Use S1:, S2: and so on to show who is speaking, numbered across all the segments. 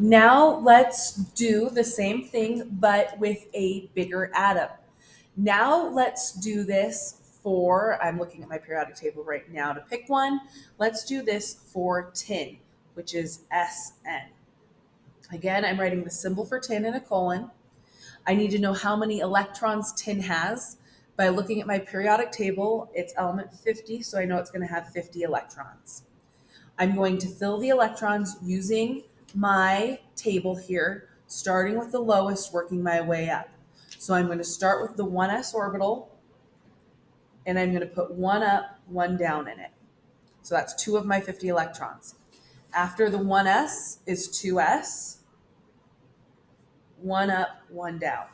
S1: Now let's do the same thing, but with a bigger atom. Now let's do this for, I'm looking at my periodic table right now to pick one. Let's do this for tin, which is SN. Again, I'm writing the symbol for tin in a colon. I need to know how many electrons tin has. By looking at my periodic table, it's element 50, so I know it's going to have 50 electrons. I'm going to fill the electrons using my table here, starting with the lowest, working my way up. So I'm going to start with the 1s orbital, and I'm going to put one up, one down in it. So that's two of my 50 electrons. After the 1s is 2s, one up, one down.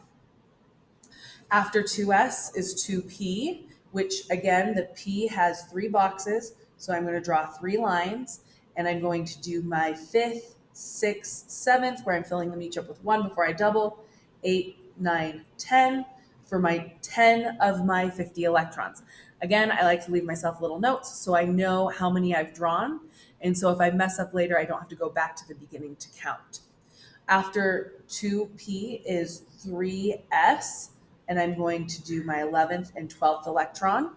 S1: After 2s is 2p, which again, the p has three boxes. So I'm going to draw three lines, and I'm going to do my fifth, sixth, seventh, where I'm filling them each up with one before I double, 8, 9, 10 for my 10 of my 50 electrons. Again, I like to leave myself little notes so I know how many I've drawn. And so if I mess up later, I don't have to go back to the beginning to count. After 2p is 3s, and I'm going to do my 11th and 12th electron.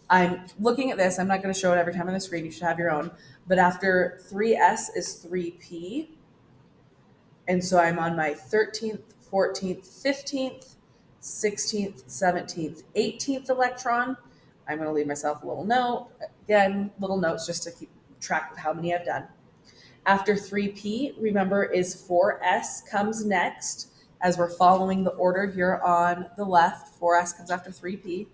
S1: I'm looking at this. I'm not going to show it every time on the screen. You should have your own. But after 3s is 3p. And so I'm on my 13th, 14th, 15th, 16th, 17th, 18th electron. I'm going to leave myself a little note. Again, little notes just to keep track of how many I've done. After 3p, remember, is 4s comes next as we're following the order here on the left. 4s comes after 3p.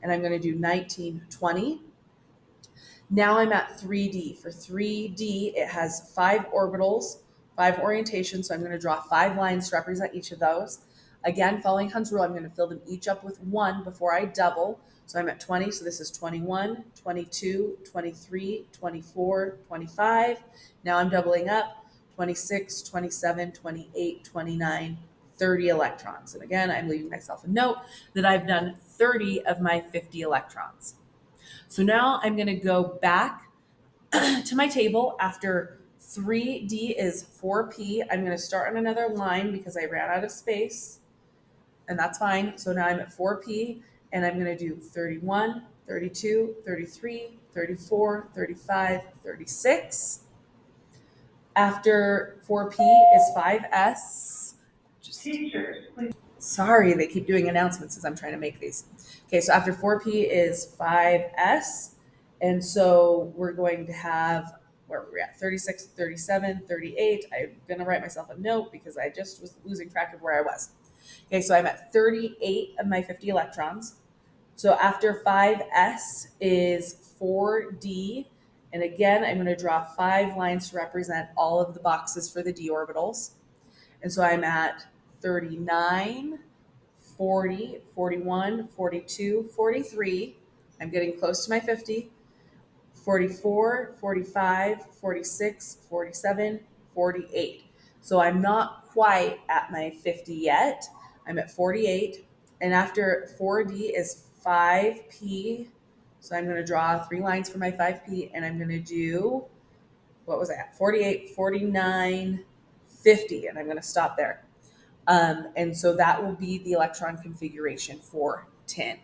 S1: And I'm going to do 19, 20. Now I'm at 3D. For 3D, it has 5 orbitals, 5 orientations. So I'm going to draw 5 lines to represent each of those. Again, following Hund's rule, I'm going to fill them each up with 1 before I double. So I'm at 20. So this is 21, 22, 23, 24, 25. Now I'm doubling up, 26, 27, 28, 29, 30 electrons. And again, I'm leaving myself a note that I've done 30 of my 50 electrons. So now I'm going to go back to my table. After 3D is 4P, I'm going to start on another line because I ran out of space, and that's fine. So now I'm at 4P, and I'm going to do 31, 32, 33, 34, 35, 36. After 4P is 5S. Sorry, they keep doing announcements as I'm trying to make these. Okay, so after 4P is 5S. And so we're going to have, where we're at, 36, 37, 38. I'm going to write myself a note because I just was losing track of where I was. Okay, so I'm at 38 of my 50 electrons. So after 5S is 4D. And again, I'm going to draw 5 lines to represent all of the boxes for the d orbitals. And so I'm at 39, 40, 41, 42, 43. I'm getting close to my 50. 44, 45, 46, 47, 48. So I'm not quite at my 50 yet. I'm at 48. And after 4D is 5P. So I'm going to draw 3 lines for my 5P, and I'm going to do, what was I at? 48, 49, 50. And I'm going to stop there. And so that will be the electron configuration for tin.